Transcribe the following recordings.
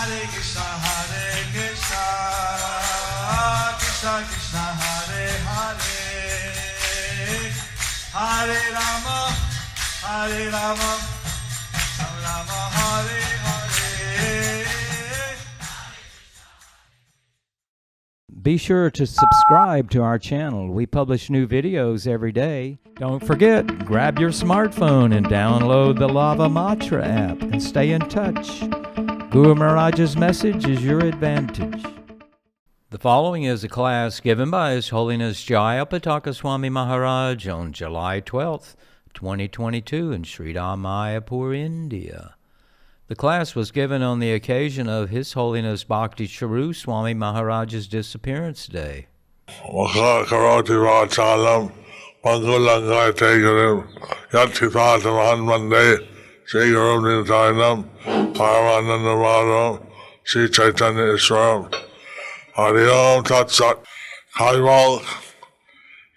Hare Krishna, Krishna Krishna, Hare Hare, Hare Rama, Rama Rama, Hare Hare. Be sure to subscribe to our channel. We publish new videos every day. Don't forget, grab your smartphone and download the Lava Matra app and stay in touch. Guru Mahārāja's message is your advantage. The following is a class given by His Holiness Jayapatākā Swami Mahārāja on July 12th, 2022 in Śrīpād Mayapur, India. The class was given on the occasion of His Holiness Bhakti Cāru Swami Mahārāja's Disappearance Day. Karoti Vachalam, Pangulangai Tegarim, Yatithataman Mande, Segarum Nintainam, Paramanandamado, Sri Chaitanya Iswaram, Hariom Tatsat, Kaival,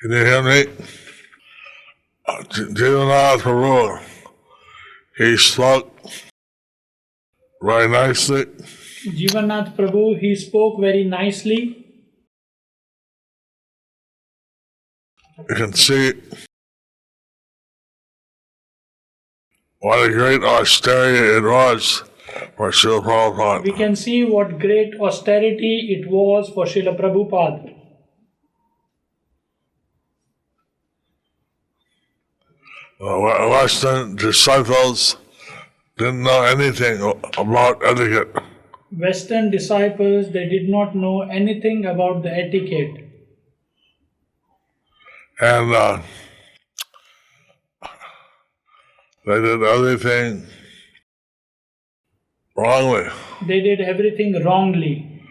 can you hear me? Jayapatākā Prabhu, he spoke very nicely. Jivanath Prabhu, he spoke very nicely. You can see what a great austerity it was for Srila Prabhupada. We can see what great austerity it was for Srila Prabhupada. The Western disciples didn't know anything about etiquette. Western disciples, they did not know anything about the etiquette. And they did everything wrongly. They did everything wrongly.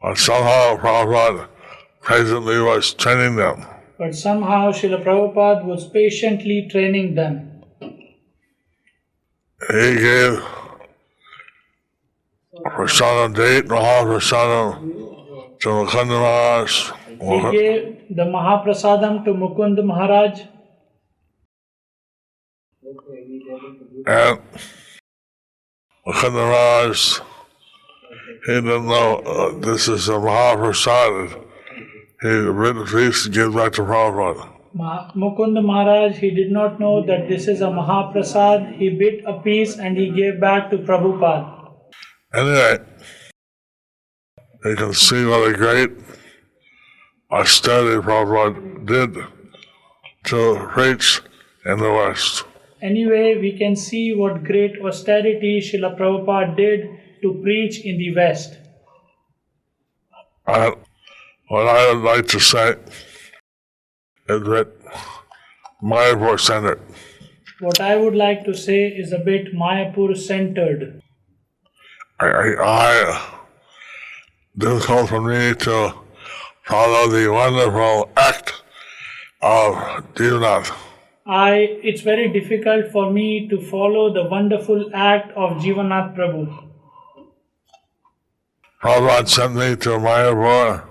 But somehow Prabhupada patiently was training them. But somehow Srila Prabhupada was patiently training them. He gave prasadam date, Mahaprasadam, to Mukunda Maharaj. He gave the Mahaprasadam to Mukunda Maharaj. And Mukunda Maharaj, he didn't know this is a Mahaprasad. He refused to give back to Prabhupada. Mukunda Maharaj, he did not know that this is a Mahaprasad. He bit a piece and he gave back to Prabhupada. Anyway, you can see what a great austerity Prabhupada did to preach in the West. Anyway, we can see what great austerity Srila Prabhupada did to preach in the West. What I would like to say is that Mayapur centered. What I would like to say is a bit Mayapur centered. Difficult for me to follow the wonderful act of Jivanath. It's very difficult for me to follow the wonderful act of Jivanath Prabhu. Prabhupada sent me to Mayapur,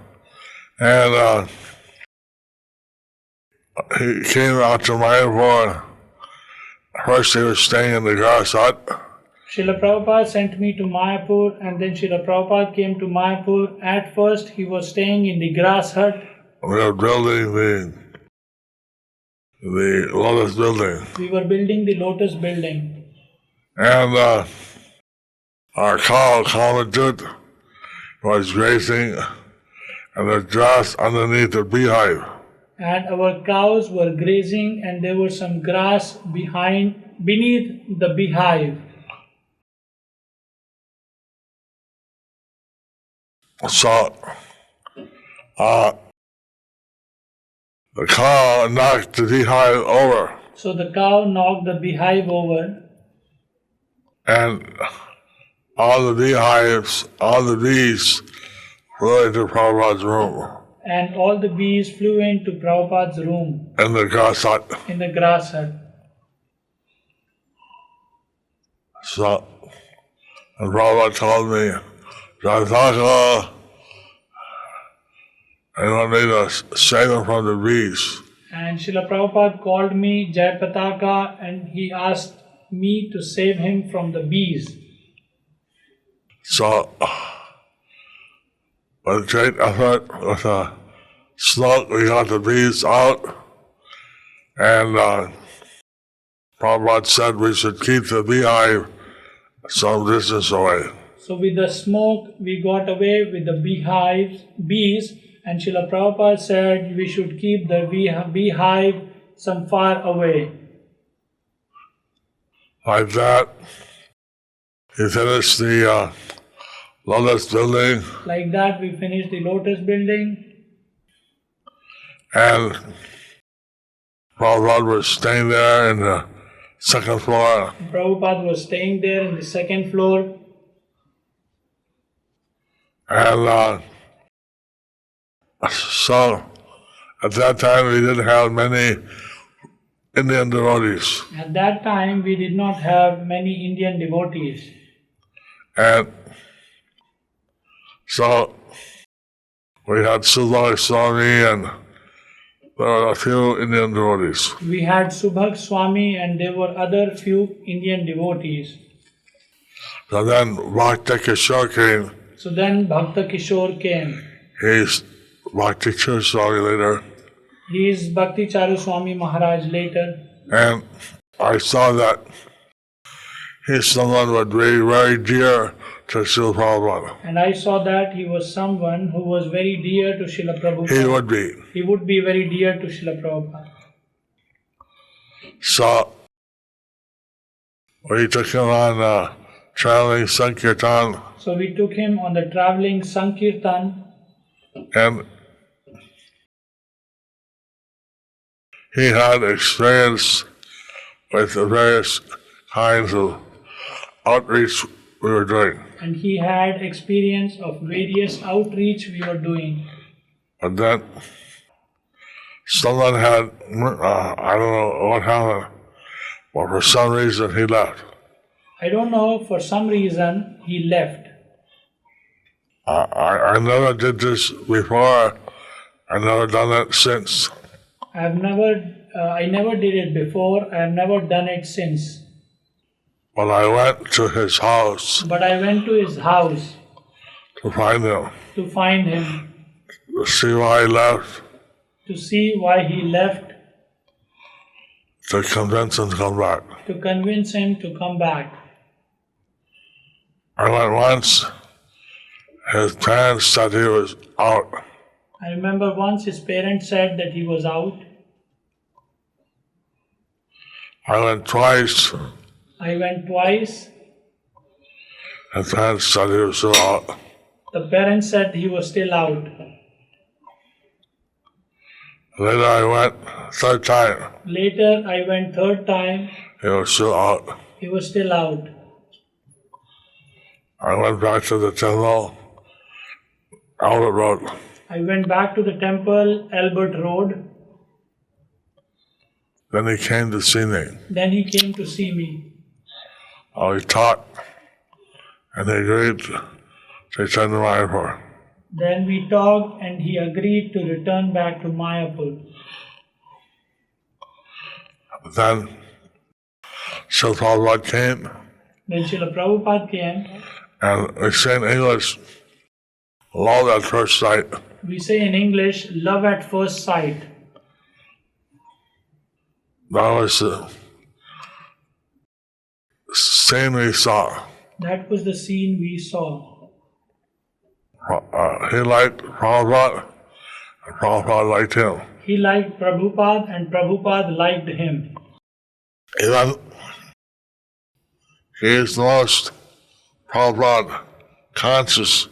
and he came out to Mayapur. First he was staying in the grass hut. Srila Prabhupada sent me to Mayapur, and then Srila Prabhupada came to Mayapur. At first he was staying in the grass hut. We were building the Lotus building. We were building the Lotus building. And our cow, Kamadut, was grazing and the grass underneath the beehive. And our cows were grazing, and there was some grass beneath the beehive. So the cow knocked the beehive over. So the cow knocked the beehive over. And all the bees flew into Prabhupada's room. And all the bees flew into Prabhupada's room. In the grass hut. In the grass hut. So, and Prabhupada told me, Jayapataka, I want me to save them from the bees. And Srila Prabhupada called me Jayapataka, and he asked me to save him from the bees. So, with great effort, with a smoke, we got the bees out, and Prabhupada said we should keep the beehive some distance away. So with the smoke, we got away with the bees, and Srila Prabhupada said we should keep the beehive some far away. Like that, he finished the Lotus building, Like that, we finished the Lotus building, and Prabhupada was staying there in the second floor. Prabhupada was staying there in the second floor, And so, at that time, we didn't have many Indian devotees. At that time, we did not have many Indian devotees. And so, we had Śrīpād Swami and there were a few Indian devotees. We had Subhak Swami and there were other few Indian devotees. So then Bhakti Cāru came. So then Bhakta Kishore came. He's Bhakti Cāru Swami later. He is Bhakti Cāru Swami Mahārāja later. And I saw that he's someone who would be very dear to Srila Prabhupada. And I saw that he was someone who was very dear to Srila Prabhupada. He would be. He would be very dear to Srila Prabhupada. So we took him on traveling Sankirtan, So we took him on the traveling Sankirtan, and he had experience with the various kinds of outreach we were doing. and he had experience of various outreach we were doing. And then someone had, I don't know what happened, but for some reason he left. I don't know, for some reason he left. I never did this before. I never done it since. I never did it before. I have never done it since. But I went to his house But I went to his house to find him, to find him, to see why he left, to see why he left, to convince him to come back. to convince him to come back. I went once. His parents said he was out. I remember once his parents said that he was out. I went twice. I went twice. His parents said he was still out. The parents said he was still out. Later I went third time. Later I went third time. He was still out. He was still out. I went back to the temple, Albert Road. I went back to the temple, Albert Road. Then he came to see me. Then he came to see me. We talked, and he agreed to return to Mayapur. Then we talked and he agreed to return back to Mayapur. Then Srila Prabhupada came, Then Srila Prabhupada came. and we say in English, love at first sight. We say in English, love at first sight. That was the scene we saw. That was the scene we saw. He liked Prabhupada, and Prabhupada liked him. He liked Prabhupada and Prabhupada liked him. Even he is the most Prabhupada conscious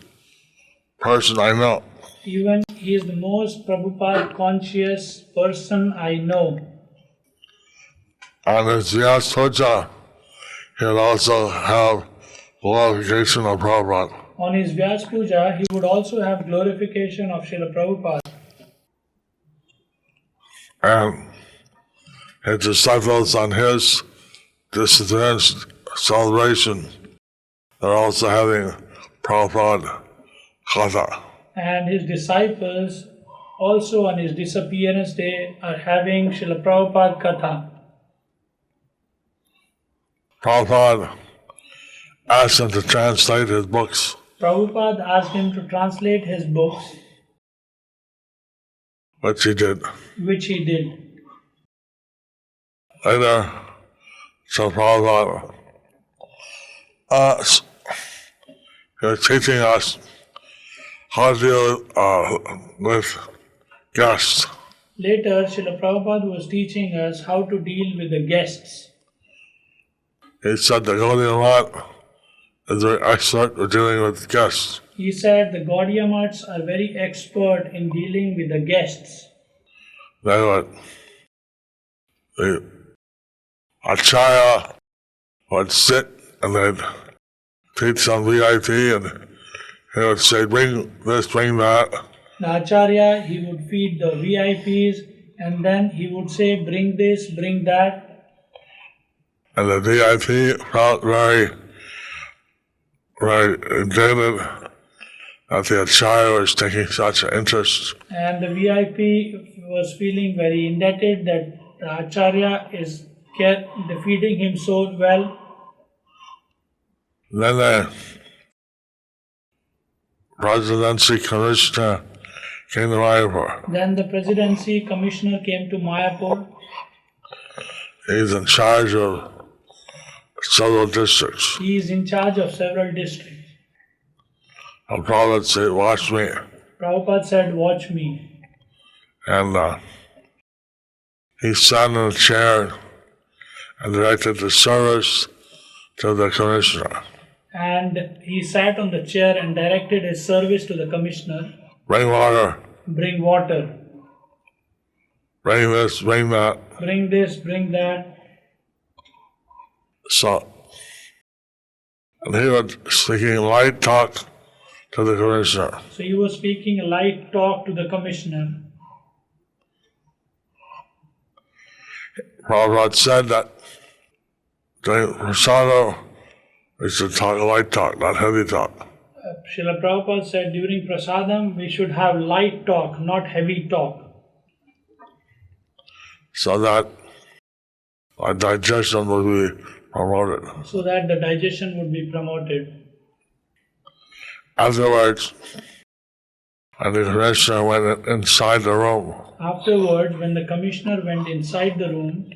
person I know. Even he is the most Prabhupada conscious person I know. On his Vyas Puja, he'll also have glorification of Prabhupada. On his Vyas Puja, he would also have glorification of Srila Prabhupada. And his disciples on his disappearance celebration, they're also having Prabhupada Kata. And his disciples also on his disappearance day are having Srila Prabhupada Katha. Prabhupada asked him to translate his books. Prabhupada asked him to translate his books, Which he did. which he did. Later, so Prabhupada he was teaching us how to deal with guests. Later, Srila Prabhupada was teaching us how to deal with the guests. He said the Gaudiya Math is very expert at dealing with guests. He said the Gaudiya Maths are very expert in dealing with the guests. The Acharya would sit and they'd teach some VIP and he would say, bring this, bring that. The Acharya, he would feed the VIPs and then he would say, bring this, bring that. And the VIP felt very indebted that the Acharya was taking such an interest. And the VIP was feeling very indebted that the Acharya is feeding him so well. Then the presidency commissioner came to Mayapur. Then the presidency commissioner came to Mayapur. He's in charge of several districts. He is in charge of several districts. And Prabhupada said, watch me. Prabhupada said, watch me. And he sat in a chair and directed the service to the commissioner. And he sat on the chair and directed his service to the commissioner. Bring water. Bring water. Bring this, bring that. Bring this, bring that. So, and he was speaking light talk to the commissioner. So he was speaking a light talk to the commissioner. Prabhupada said that during Prasadam, we should talk light talk, not heavy talk. Srila Prabhupada said during Prasadam we should have light talk, not heavy talk. So that our digestion will be promoted. So that the digestion would be promoted. Afterwards, when the commissioner went inside the room, Afterwards, when the commissioner went inside the room,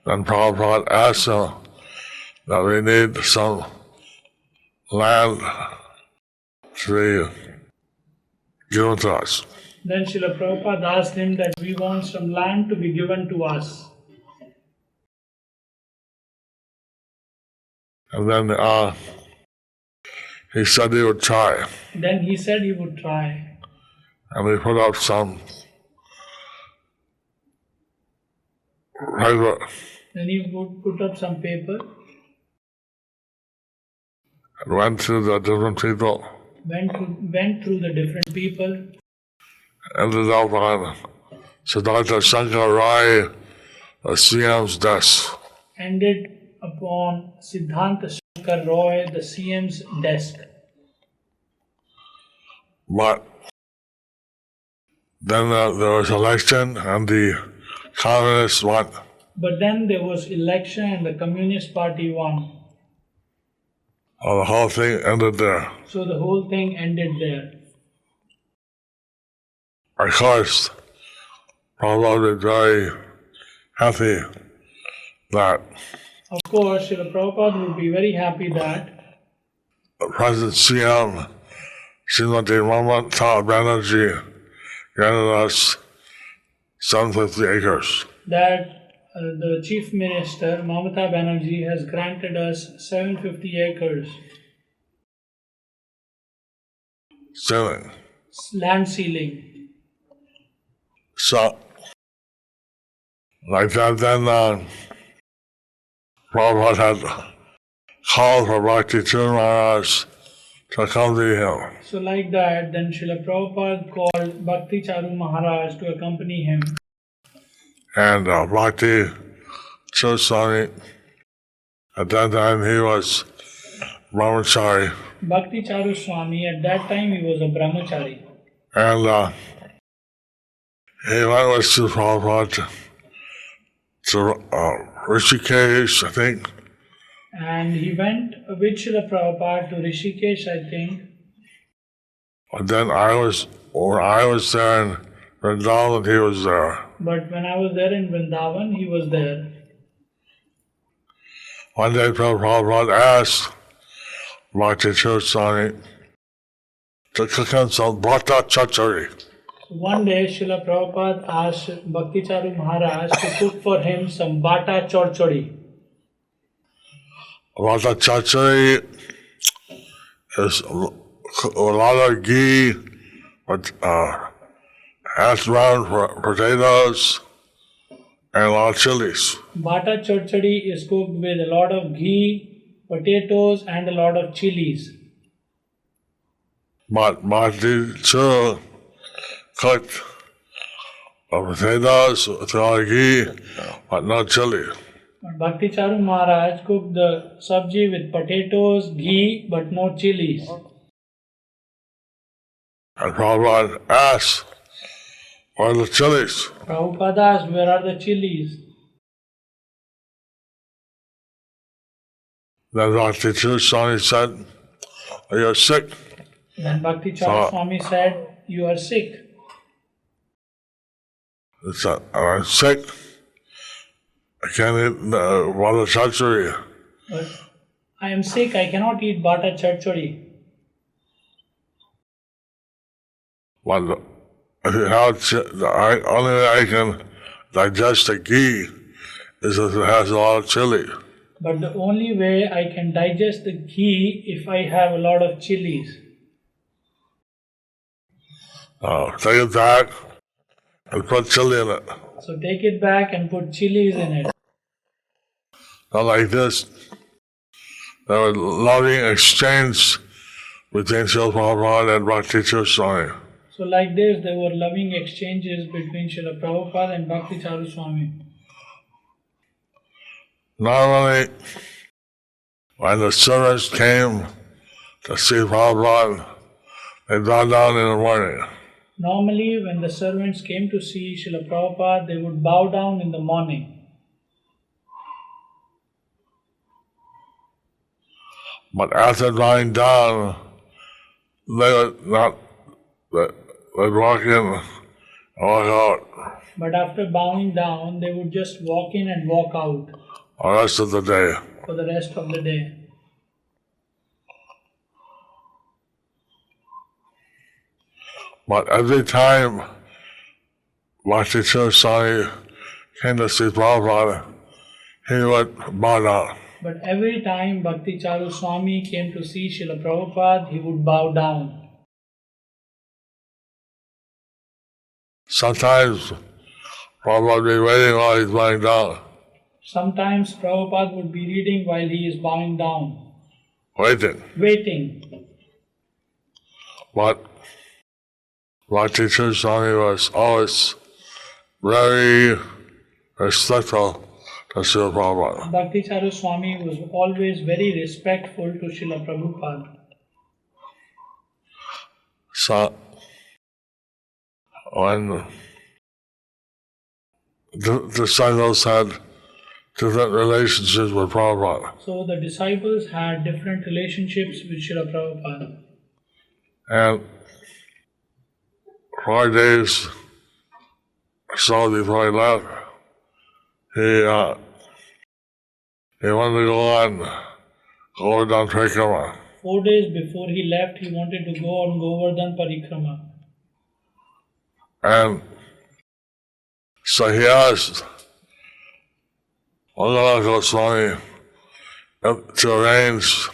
then Prabhupada asked him that we need some land to be given to us. then Srila Prabhupada asked him that we want some land to be given to us. And then he said he would try. Then he said he would try. And we put up some paper. Then he would put up some paper, And went to the different people. went through the different people, Ended up on Siddhartha Shankar Rai, the CM's desk. ended upon Siddhanta Shankar Roy, the CM's desk. But then there was election and the communists won. But then there was election and the Communist Party won. The whole thing ended there. So the whole thing ended there. Of course, Prabhupada was very happy that Of course, Srila Prabhupada would be very happy that the present CM, Srimati Mamata Banerjee, granted us 750 acres. that the Chief Minister, Mamata Banerjee, has granted us 750 acres Ceiling. land ceiling. So, like that, then Prabhupada had called for Bhakti Cāru Maharaj to accompany him. So like that, then Srila Prabhupada called Bhakti Cāru Maharaj to accompany him. And Bhakti Cāru Swami, at that time he was brahmachari. Bhakti Cāru Swami, at that time he was a brahmachari. And he went with Srila Prabhupada to Rishikesh, I think, And he went with Srila Prabhupada to Rishikesh, I think. And then when I was there in Vrindavan, he was there. But when I was there in Vrindavan, he was there. One day Prabhupada asked Bhakti Cāru Swami to cook him some bhata chachari. One day, Srila Prabhupada asked Bhakti Cāru Maharaj to cook for him some bata chorchori. Bhata chachari is a lot of ghee with hash brown potatoes and a lot of chilies. Bata chorchori is cooked with a lot of ghee, potatoes and a lot of chilies. But Bhakti Cāru cooked potatoes with a lot of ghee, but no chili. Bhakti Cāru Maharaj cooked the sabji with potatoes, ghee, but no chilies. And Prabhupada asked, where are the chilies? Prabhupada asked, where are the chilies? Then Bhakti Cāru Swami said, you're sick. Then Bhakti Cāru Swami said, you are sick. He said, I'm sick. I can't eat bhata chachari. But I am sick, I cannot eat bata chorchori. But the only way I can digest the ghee is if it has a lot of chili. But the only way I can digest the ghee if I have a lot of chilies. Take it back and put chili in it. So take it back and put chilies in it. Not like this. There was loving exchange between Srila Prabhupada and Bhakti Cāru Swami. So like this, there were loving exchanges between Srila Prabhupada and Bhakti Cāru Swami. Normally, when the servants came to see Prabhupada, they bowed down in the morning. Normally, when the servants came to see Srila Prabhupada, they would bow down in the morning. But after bowing down, they would not, they'd walk in and walk out. But after bowing down, they would just walk in and walk out The rest of the day. for the rest of the day. But every time Bhakti Cāru Swami came to see Prabhupada, he would bow down. But every time Bhakti Cāru Swami came to see Srila Prabhupada, he would bow down. Sometimes Prabhupada would be waiting while he's bowing down. Sometimes Prabhupada would be reading while he is bowing down. Waiting. But Bhakti Cāru Swami was always very respectful to Srila Prabhupada. Bhakti Cāru Swami was always very respectful to Srila Prabhupada. So, when the disciples had different relationships with Prabhupada, So the disciples had different relationships with Srila Prabhupada. and 4 days or so before he left, he wanted to go on Govardhan Parikrama. 4 days before he left, he wanted to go on Govardhan Parikrama. And so he asked Mahārāja Swami to arrange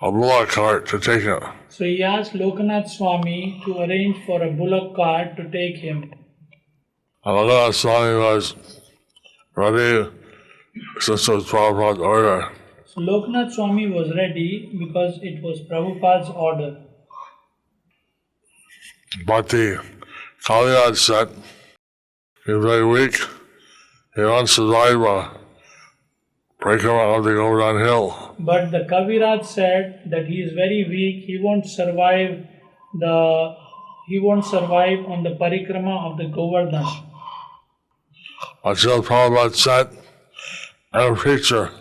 a bullock cart to take him. So he asked Lokanath Swami to arrange for a bullock cart to take him. And Mahārāja Swami was ready since it was Prabhupada's order. So Lokanath Swami was ready because it was Prabhupada's order. But the Kaviraj said he was very weak. He wants to survive a Parikrama of the Govardhan Hill. But the Kaviraj said that he is very weak. He won't survive on the Parikrama of the Govardhan. Until Prabhupada said, I'm a preacher.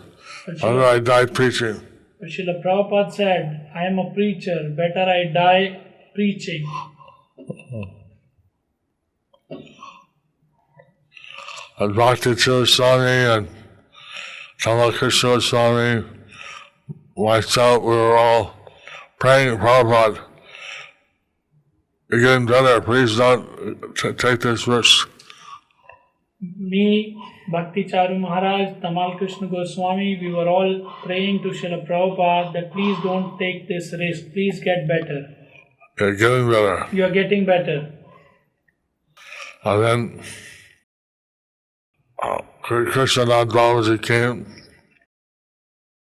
But Whether I die preaching. Srila Prabhupada said, I am a preacher, better I die preaching. And Bhakti Cāru Swami and Cāru Swami, myself, we were all praying, Prabhupada, you're getting better, please don't take this risk. Me, Bhakti Cāru Mahārāja, Tamal Krishna Goswami, we were all praying to Srila Prabhupada that please don't take this risk, please get better. You're getting better. You are getting better. And then Krishnanath Babaji came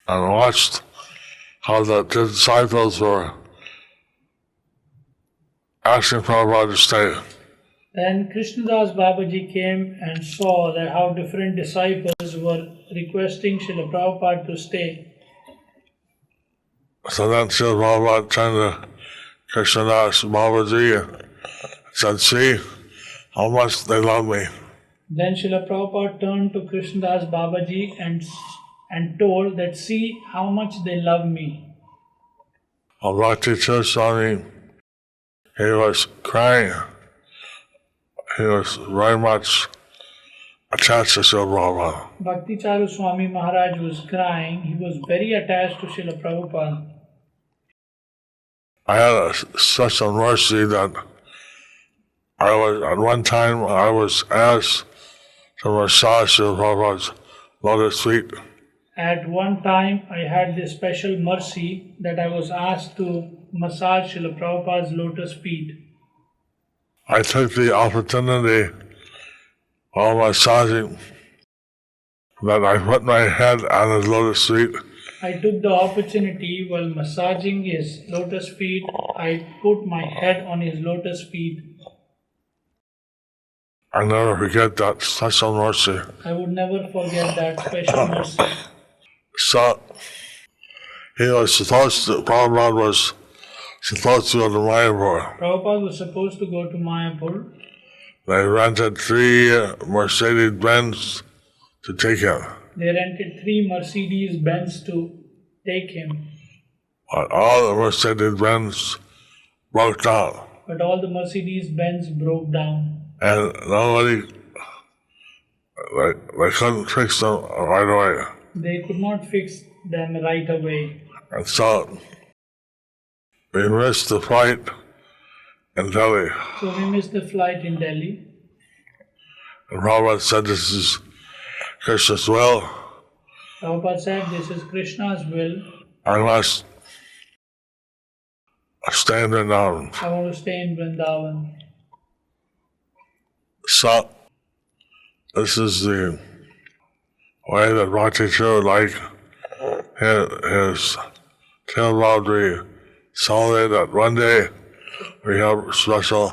and watched how the disciples were asking Prabhupada to stay. Then Krishnadas Babaji came and saw that how different disciples were requesting Srila Prabhupada to stay. So then Srila Prabhupada turned to Krishnadas Babaji and said, see how much they love me. Then Srila Prabhupada turned to Krishnadas Babaji and told that see how much they love me. Bhakti Cāru Swami, he was crying. He was very much attached to Srila Prabhupada. Bhakti Cāru Swami Maharaj was crying. He was very attached to Srila Prabhupada. I had such a mercy that at one time I was asked to massage Srila Prabhupada's lotus feet. At one time, I had this special mercy that I was asked to massage Srila Prabhupada's lotus feet. I took the opportunity while massaging that I put my head on his lotus feet. I took the opportunity while massaging his lotus feet, I put my head on his lotus feet. I never forget that special mercy. I would never forget that special mercy. So, Prabhupada was supposed to go to Mayapur. Prabhupada was supposed to go to Mayapur. They rented 3 Mercedes-Benz to take him. They rented 3 Mercedes-Benz to take him. But all the Mercedes-Benz broke down. But all the Mercedes-Benz broke down. And nobody, they couldn't fix them right away. They could not fix them right away. And so, we missed the flight in Delhi. So we missed the flight in Delhi. And Prabhupada said, this is Krishna's will. Prabhupada said, this is Krishna's will. I must stay in Vrindavan. I want to stay in Vrindavan. So, this is the way that Bhakti Cāru, like his Tilbhavri, saw that one day we have special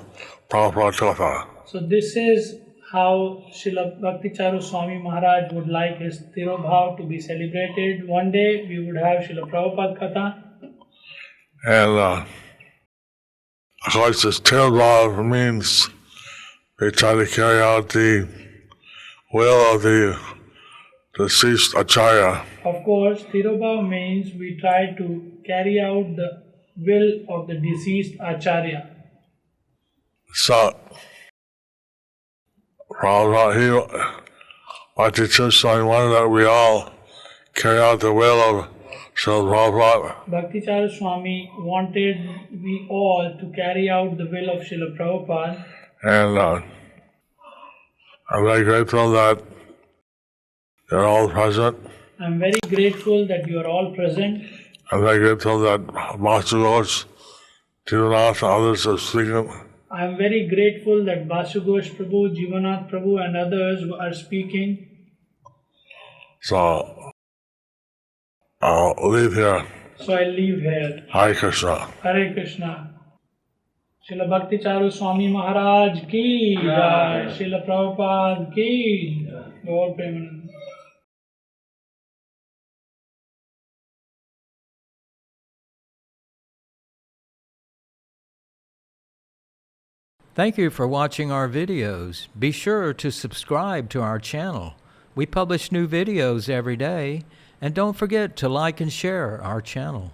Prabhupada. So this is how Srila Bhakti Cāru Swami Maharaj would like his Tirobhav to be celebrated. One day we would have Srila Prabhupada Katha. And of course this Tirobhav means we try to carry out the will of the deceased Acharya. Of course, Tirobhav means we try to carry out the will of the deceased Acharya. So, Prabhupada, Bhakti Cāru Swami wanted that we all carry out the will of Srila Prabhupada. Bhakti Cāru Swami wanted we all to carry out the will of Srila Prabhupada. And I'm very grateful that you're all present. I'm very grateful that you are all present. I'm very grateful that Vasugosh, Jivanath, and others are speaking. I'm very grateful that Vasugosh Prabhu, Jivanath Prabhu and others are speaking. So, I'll leave here. So I'll leave here. Hare Krishna. Hare Krishna. Srila Bhakti Cāru Swami Maharaj ki jai. Srila Prabhupada ki jai. Gaur Premanand. Thank you for watching our videos. Be sure to subscribe to our channel. We publish new videos every day. And don't forget to like and share our channel.